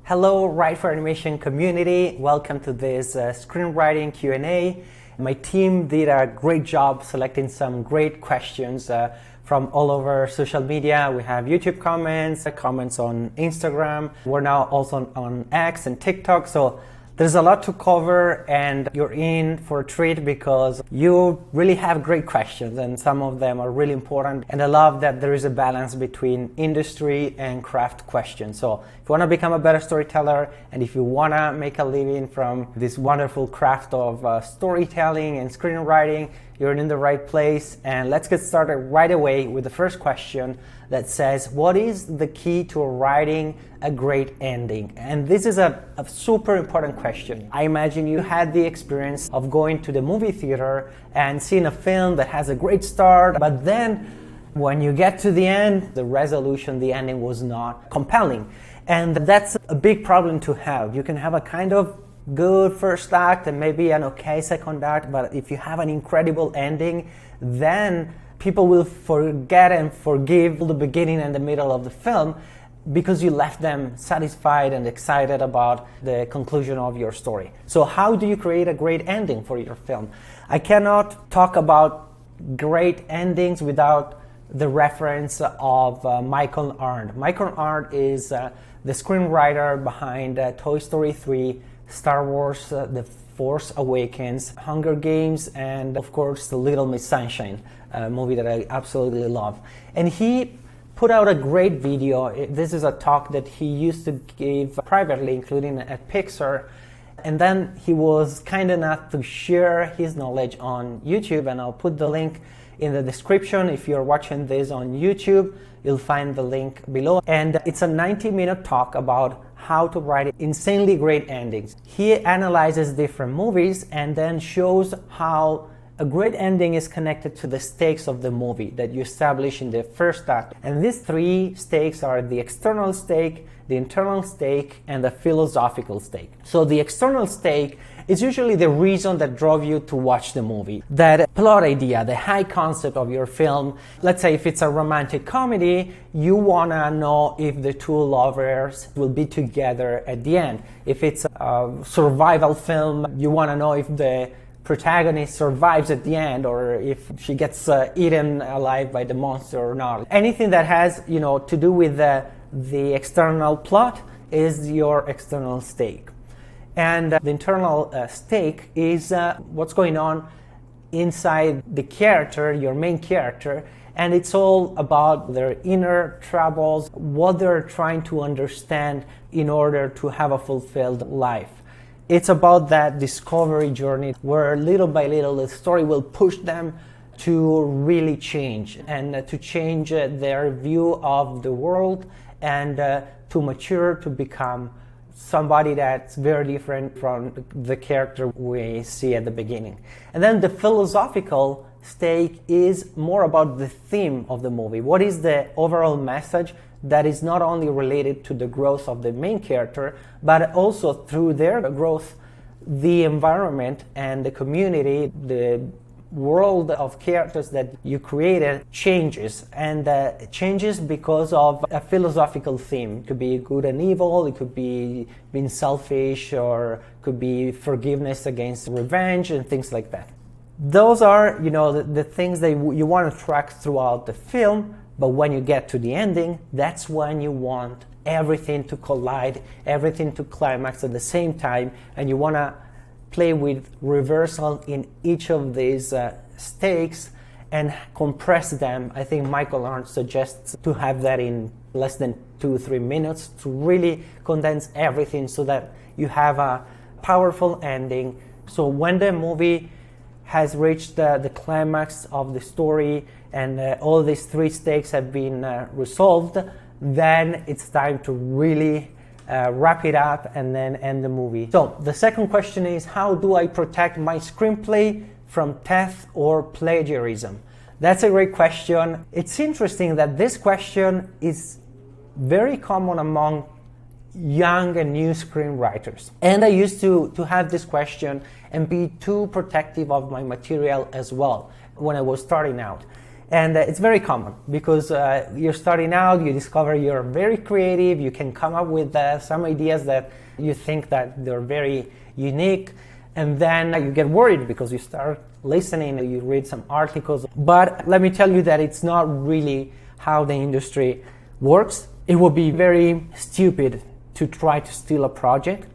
Hello, Write for Animation community. Welcome to this screenwriting Q&A. My team did a great job selecting some great questions from all over social media. We have YouTube comments on Instagram. We're now also on X and TikTok. So there's a lot to cover and you're in for a treat because you really have great questions and some of them are really important. And I love that there is a balance between industry and craft questions. So if you want to become a better storyteller and if you want to make a living from this wonderful craft of storytelling and screenwriting, you're in the right place. And let's get started right away with the first question that says, what is the key to writing a great ending? And this is a super important question. I imagine you had the experience of going to the movie theater and seeing a film that has a great start, but then when you get to the end, the resolution, the ending was not compelling. And that's a big problem to have. You can have a kind of good first act and maybe an okay second act, but if you have an incredible ending, then people will forget and forgive the beginning and the middle of the film because you left them satisfied and excited about the conclusion of your story. So how do you create a great ending for your film? I cannot talk about great endings without the reference of Michael Arndt. Michael Arndt is the screenwriter behind Toy Story 3, Star Wars, The Force Awakens, Hunger Games, and of course The Little Miss Sunshine, a movie that I absolutely love. And he put out a great video. This is a talk that he used to give privately, including at Pixar. And then he was kind enough to share his knowledge on YouTube, and I'll put the link in the description. If you're watching this on YouTube, you'll find the link below. And it's a 90-minute talk about how to write insanely great endings. He analyzes different movies and then shows how a great ending is connected to the stakes of the movie that you establish in the first act. And these three stakes are the external stake, the internal stake, and the philosophical stake. So the external stake is usually the reason that drove you to watch the movie. That plot idea, the high concept of your film. Let's say if it's a romantic comedy, you want to know if the two lovers will be together at the end. If it's a survival film, you want to know if the protagonist survives at the end or if she gets eaten alive by the monster or not. Anything that has, to do with the external plot is your external stake. And the internal stake is what's going on inside the character, your main character, and it's all about their inner troubles, what they're trying to understand in order to have a fulfilled life. It's about that discovery journey where little by little the story will push them to really change and to change their view of the world and to mature, to become somebody that's very different from the character we see at the beginning. And then the philosophical stake is more about the theme of the movie. What is the overall message that is not only related to the growth of the main character, but also through their growth, the environment and the community, the world of characters that you created changes, and changes because of a philosophical theme. It could be good and evil, it could be being selfish, or could be forgiveness against revenge and things like that. Those are, the things that you want to track throughout the film, but when you get to the ending, that's when you want everything to collide, everything to climax at the same time, and you want to play with reversal in each of these stakes and compress them. I think Michael Arndt suggests to have that in less than 2-3 minutes to really condense everything so that you have a powerful ending. So when the movie has reached the climax of the story and all these three stakes have been resolved, then it's time to really wrap it up and then end the movie. So the second question is, how do I protect my screenplay from theft or plagiarism? That's a great question. It's interesting that this question is very common among young and new screenwriters. And I used to have this question and be too protective of my material as well when I was starting out. And it's very common because you're starting out, you discover you're very creative, you can come up with some ideas that you think that they're very unique, and then you get worried because you start listening, you read some articles. But let me tell you that it's not really how the industry works. It would be very stupid to try to steal a project,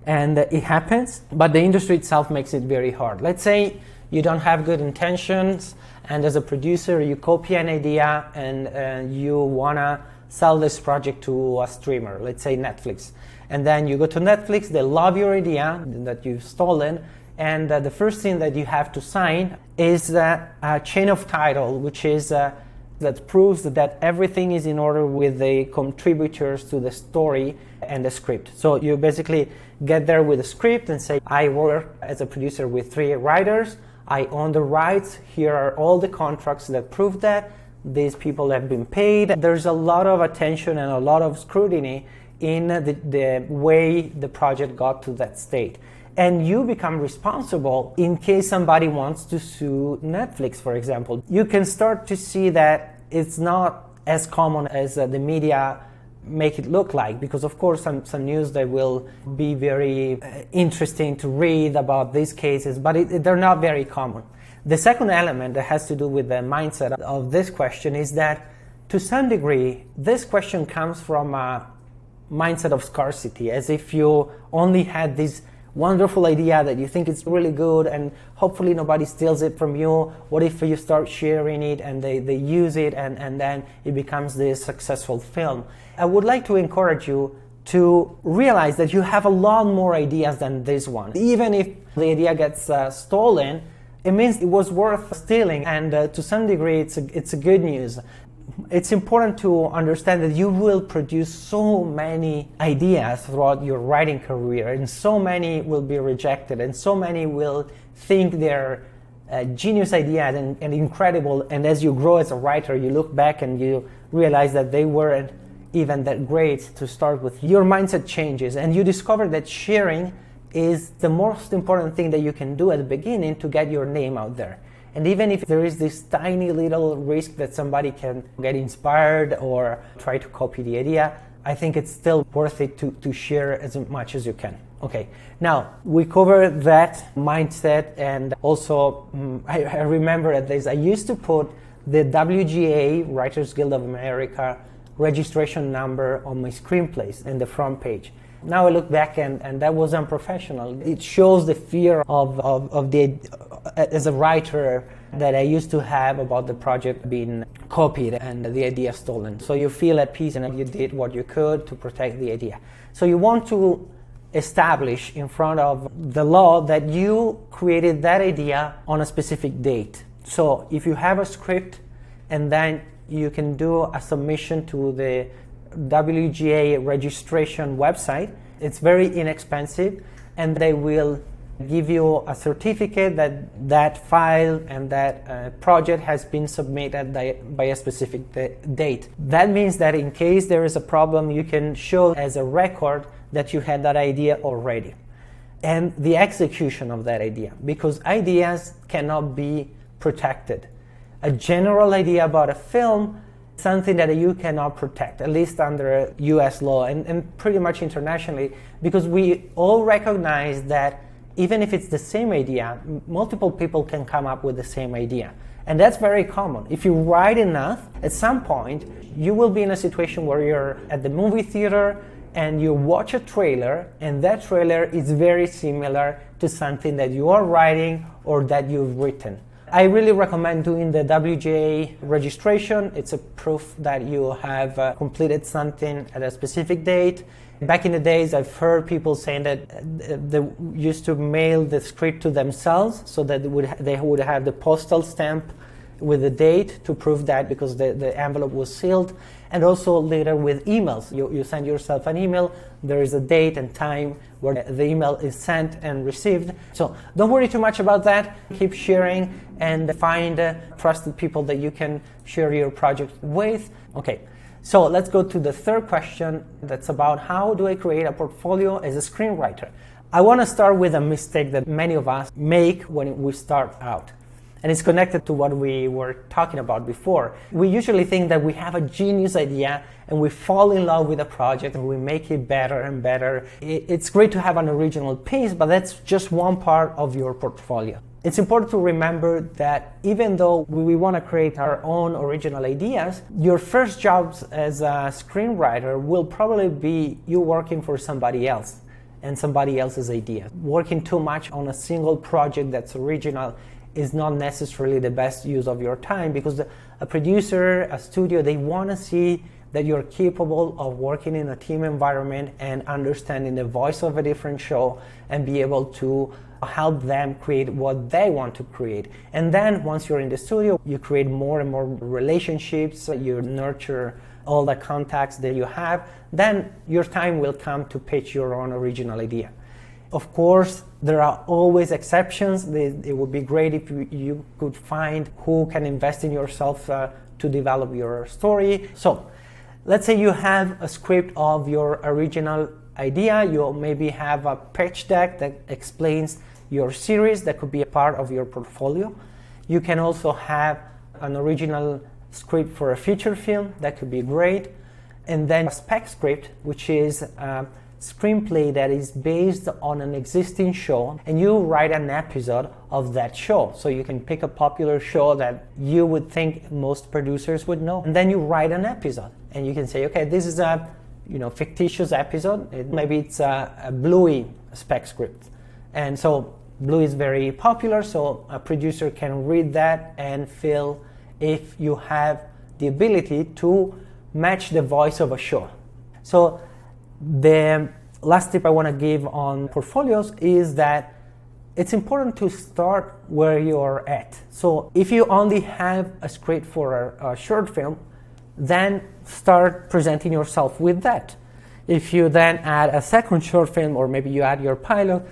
and it happens, but the industry itself makes it very hard. Let's say you don't have good intentions, and as a producer you copy an idea and you wanna sell this project to a streamer, let's say Netflix. And then you go to Netflix, they love your idea that you've stolen, and the first thing that you have to sign is a chain of title, which is that proves that everything is in order with the contributors to the story and the script. So you basically get there with a script and say, I work as a producer with 3 writers, I own the rights, here are all the contracts that prove that, these people have been paid. There's a lot of attention and a lot of scrutiny in the way the project got to that state. And you become responsible in case somebody wants to sue Netflix, for example. You can start to see that it's not as common as the media make it look like, because of course some news that will be very interesting to read about these cases, but they're not very common. The second element that has to do with the mindset of this question is that to some degree this question comes from a mindset of scarcity, as if you only had this wonderful idea that you think it's really good and hopefully nobody steals it from you. What if you start sharing it and they use it and then it becomes this successful film? I would like to encourage you to realize that you have a lot more ideas than this one. Even if the idea gets stolen, it means it was worth stealing, and to some degree it's a good news. It's important to understand that you will produce so many ideas throughout your writing career, and so many will be rejected, and so many will think they're genius ideas and incredible, and as you grow as a writer, you look back and you realize that they weren't even that great to start with. Your mindset changes, and you discover that sharing is the most important thing that you can do at the beginning to get your name out there. And even if there is this tiny little risk that somebody can get inspired or try to copy the idea, I think it's still worth it to share as much as you can. Okay, now we covered that mindset, and also I remember at least I used to put the WGA, Writers Guild of America, registration number on my screenplays in the front page. Now I look back and that was unprofessional. It shows the fear of the as a writer that I used to have about the project being copied and the idea stolen. So you feel at peace and you did what you could to protect the idea. So you want to establish in front of the law that you created that idea on a specific date. So if you have a script and then you can do a submission to the WGA registration website, it's very inexpensive, and they will give you a certificate that that file and that project has been submitted by a specific date. That means that in case there is a problem, you can show as a record that you had that idea already. And the execution of that idea, because ideas cannot be protected. A general idea about a film, something that you cannot protect, at least under US law and pretty much internationally, because we all recognize that even if it's the same idea, multiple people can come up with the same idea. And that's very common. If you write enough, at some point, you will be in a situation where you're at the movie theater and you watch a trailer, and that trailer is very similar to something that you are writing or that you've written. I really recommend doing the WGA registration. It's a proof that you have completed something at a specific date. Back in the days, I've heard people saying that they used to mail the script to themselves so that they would have the postal stamp with the date to prove that, because the envelope was sealed. And also later with emails. You send yourself an email, there is a date and time where the email is sent and received. So don't worry too much about that. Keep sharing and find trusted people that you can share your project with. Okay, so let's go to the third question. That's about how do I create a portfolio as a screenwriter? I want to start with a mistake that many of us make when we start out. And it's connected to what we were talking about before. We usually think that we have a genius idea and we fall in love with a project and we make it better and better. It's great to have an original piece, but that's just one part of your portfolio. It's important to remember that even though we want to create our own original ideas, your first jobs as a screenwriter will probably be you working for somebody else and somebody else's idea. Working too much on a single project that's original is not necessarily the best use of your time, because a producer, a studio, they want to see that you're capable of working in a team environment and understanding the voice of a different show and be able to help them create what they want to create. And then once you're in the studio, you create more and more relationships, you nurture all the contacts that you have, then your time will come to pitch your own original idea. Of course, there are always exceptions. It would be great if you could find who can invest in yourself to develop your story. So let's say you have a script of your original idea. You maybe have a pitch deck that explains your series that could be a part of your portfolio. You can also have an original script for a feature film that could be great. And then a spec script, which is a screenplay that is based on an existing show, and you write an episode of that show. So you can pick a popular show that you would think most producers would know, and then you write an episode. And you can say, okay, this is a fictitious episode. Maybe it's a Bluey spec script. And so Bluey is very popular, so a producer can read that and feel if you have the ability to match the voice of a show. So the last tip I want to give on portfolios is that it's important to start where you're at. So if you only have a script for a short film, then start presenting yourself with that. If you then add a second short film, or maybe you add your pilot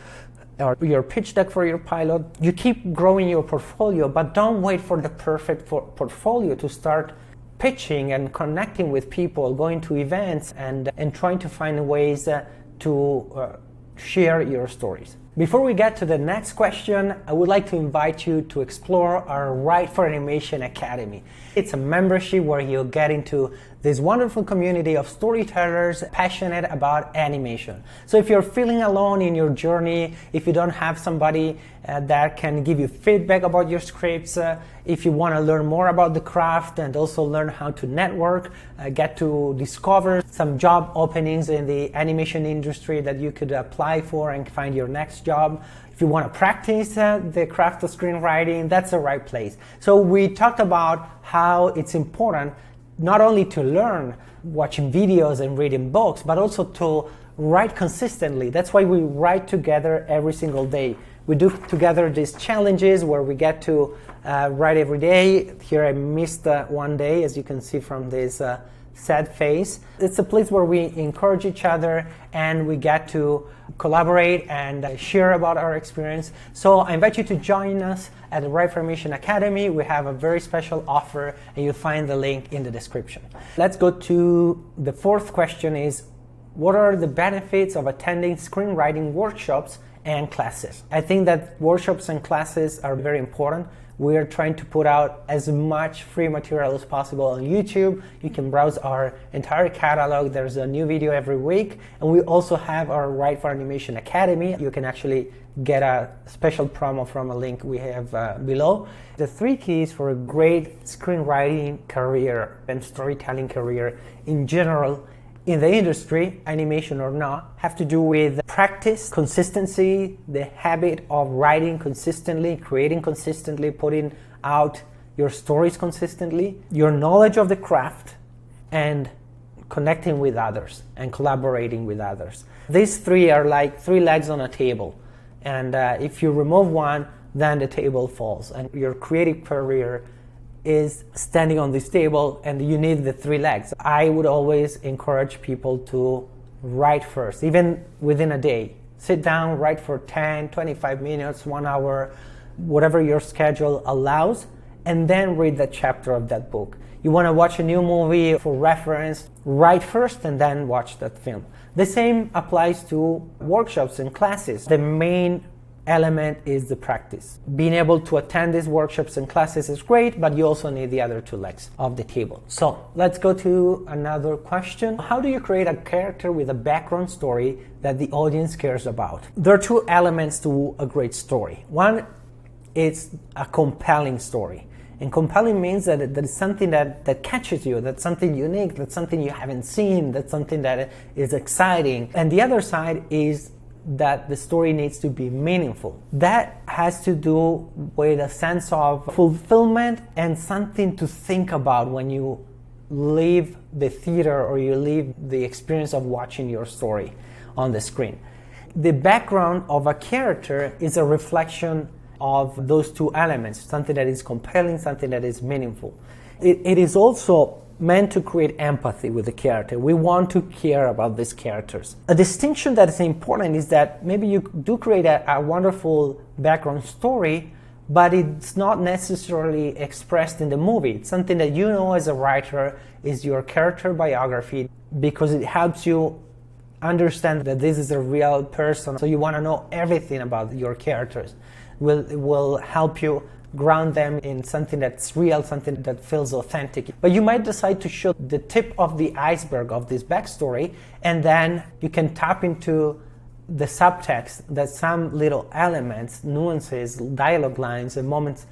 or your pitch deck for your pilot, you keep growing your portfolio, but don't wait for the perfect portfolio to start pitching and connecting with people, going to events and trying to find ways to share your stories. Before we get to the next question, I would like to invite you to explore our Write for Animation Academy. It's a membership where you'll get into this wonderful community of storytellers passionate about animation. So if you're feeling alone in your journey, if you don't have somebody that can give you feedback about your scripts, if you want to learn more about the craft and also learn how to network, get to discover some job openings in the animation industry that you could apply for and find your next job. If you want to practice the craft of screenwriting, that's the right place. So we talked about how it's important not only to learn watching videos and reading books, but also to write consistently. That's why we write together every single day. We do together these challenges where we get to write every day. Here I missed one day, as you can see from this sad face. It's a place where we encourage each other and we get to collaborate and share about our experience. So I invite you to join us at the Write for Animation Academy. We have a very special offer and you'll find the link in the description. Let's go to the fourth question is, what are the benefits of attending screenwriting workshops and classes? I think that workshops and classes are very important. We are trying to put out as much free material as possible on YouTube. You can browse our entire catalog. There's a new video every week. And we also have our Write for Animation Academy. You can actually get a special promo from a link we have below. The 3 keys for a great screenwriting career and storytelling career in general in the industry, animation or not, have to do with practice, consistency, the habit of writing consistently, creating consistently, putting out your stories consistently, your knowledge of the craft, and connecting with others and collaborating with others. These 3 are like 3 legs on a table. And if you remove one, then the table falls. And your creative career is standing on this table and you need the 3 legs. I would always encourage people to write first, even within a day. Sit down, write for 10, 25 minutes, 1 hour, whatever your schedule allows, and then read the chapter of that book. You want to watch a new movie for reference, write first and then watch that film. The same applies to workshops and classes. The main element is the practice. Being able to attend these workshops and classes is great, but you also need the other two legs of the table. So let's go to another question. How do you create a character with a background story that the audience cares about? There are two elements to a great story. One is a compelling story. And compelling means that it's something that catches you, that's something unique, that's something you haven't seen, that's something that is exciting. And the other side is that the story needs to be meaningful. That has to do with a sense of fulfillment and something to think about when you leave the theater or you leave the experience of watching your story on the screen. The background of a character is a reflection of those two elements, something that is compelling, something that is meaningful. It is also meant to create empathy with the character. We want to care about these characters. A distinction that is important is that maybe you do create a wonderful background story, but it's not necessarily expressed in the movie. It's something that you know as a writer is your character biography, because it helps you understand that this is a real person. So you want to know everything about your characters. It will help you ground them in something that's real, something that feels authentic. But you might decide to show the tip of the iceberg of this backstory, and then you can tap into the subtext that some little elements, nuances, dialogue lines, and moments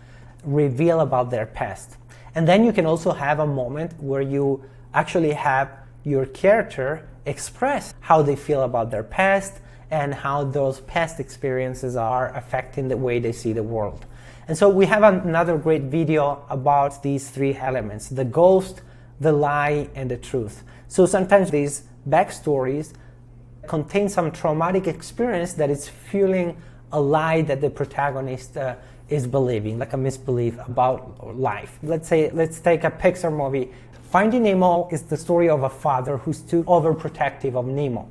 reveal about their past. And then you can also have a moment where you actually have your character express how they feel about their past and how those past experiences are affecting the way they see the world. And so we have another great video about these three elements: the ghost, the lie, and the truth. So sometimes these backstories contain some traumatic experience that is fueling a lie that the protagonist is believing, like a misbelief about life. Let's take a Pixar movie. Finding Nemo is the story of a father who's too overprotective of Nemo.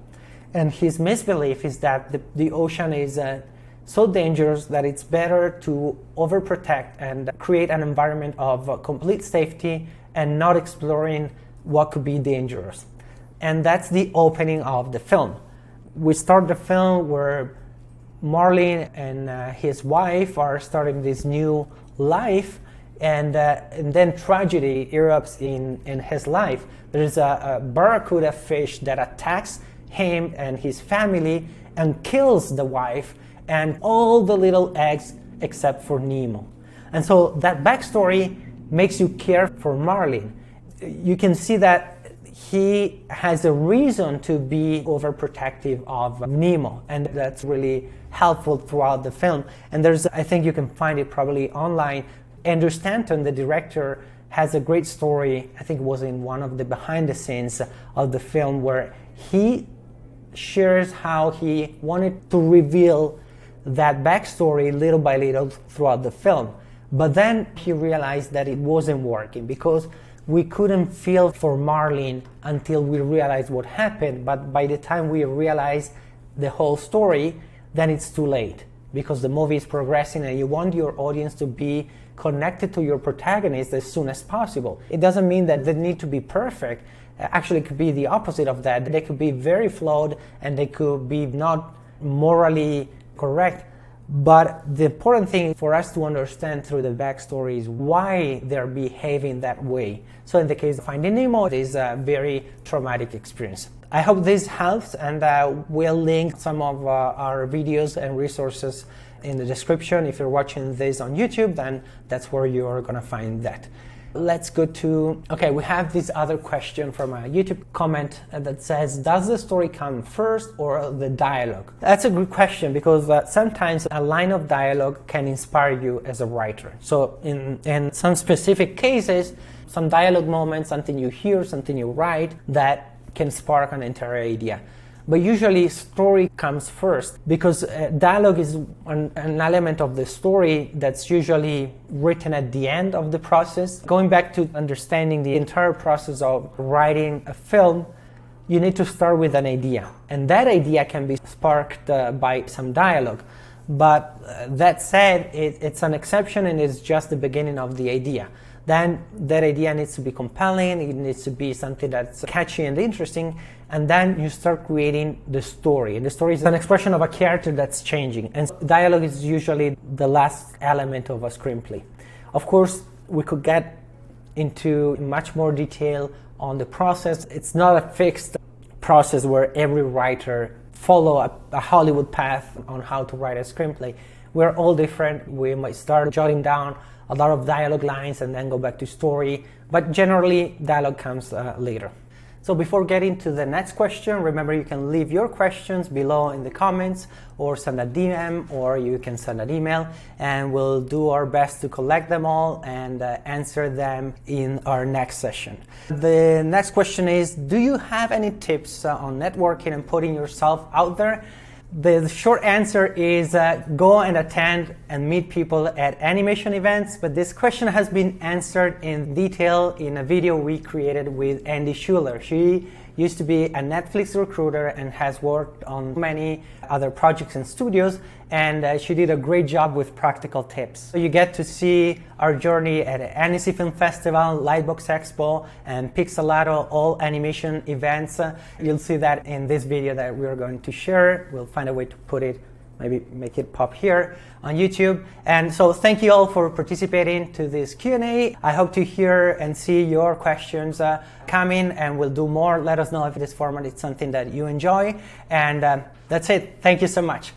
And his misbelief is that the ocean is so dangerous that it's better to overprotect and create an environment of complete safety and not exploring what could be dangerous. And that's the opening of the film. We start the film where Marlin and his wife are starting this new life, and then tragedy erupts in his life. There's a barracuda fish that attacks him and his family and kills the wife and all the little eggs except for Nemo. And so that backstory makes you care for Marlin. You can see that he has a reason to be overprotective of Nemo, and that's really helpful throughout the film. And I think you can find it probably online. Andrew Stanton, the director, has a great story. I think it was in one of the behind the scenes of the film, where he shares how he wanted to reveal that backstory little by little throughout the film. But then he realized that it wasn't working, because we couldn't feel for Marlin until we realized what happened. But by the time we realize the whole story, then it's too late, because the movie is progressing and you want your audience to be connected to your protagonist as soon as possible. It doesn't mean that they need to be perfect. Actually, it could be the opposite of that. They could be very flawed and they could be not morally correct. But the important thing for us to understand through the backstory is why they're behaving that way. So in the case of Finding Nemo, it is a very traumatic experience. I hope this helps, and we'll link some of our videos and resources in the description. If you're watching this on YouTube, then that's where you're going to find that. Let's go to, we have this other question from a YouTube comment that says, does the story come first or the dialogue? That's a good question, because sometimes a line of dialogue can inspire you as a writer. So in some specific cases, some dialogue moments, something you hear, something you write, that can spark an entire idea. But usually story comes first, because dialogue is an element of the story that's usually written at the end of the process. Going back to understanding the entire process of writing a film, you need to start with an idea. And that idea can be sparked by some dialogue. But that said, it's an exception, and it's just the beginning of the idea. Then that idea needs to be compelling, it needs to be something that's catchy and interesting, and then you start creating the story. And the story is an expression of a character that's changing. And dialogue is usually the last element of a screenplay. Of course, we could get into much more detail on the process. It's not a fixed process where every writer follow a Hollywood path on how to write a screenplay. We're all different. We might start jotting down a lot of dialogue lines and then go back to story, but generally dialogue comes later. So before getting to the next question, remember you can leave your questions below in the comments or send a DM, or you can send an email, and we'll do our best to collect them all and answer them in our next session. The next question is, do you have any tips on networking and putting yourself out there? The short answer is go and attend and meet people at animation events, but this question has been answered in detail in a video we created with Andy Schuler. She used to be a Netflix recruiter and has worked on many other projects and studios, and she did a great job with practical tips. So you get to see our journey at Annecy Film Festival, Lightbox Expo, and Pixelato, all animation events. You'll see that in this video that we're going to share. We'll find a way to put it, maybe make it pop here on YouTube. And so thank you all for participating to this Q&A. I hope to hear and see your questions coming, and we'll do more. Let us know if this format is something that you enjoy. And that's it. Thank you so much.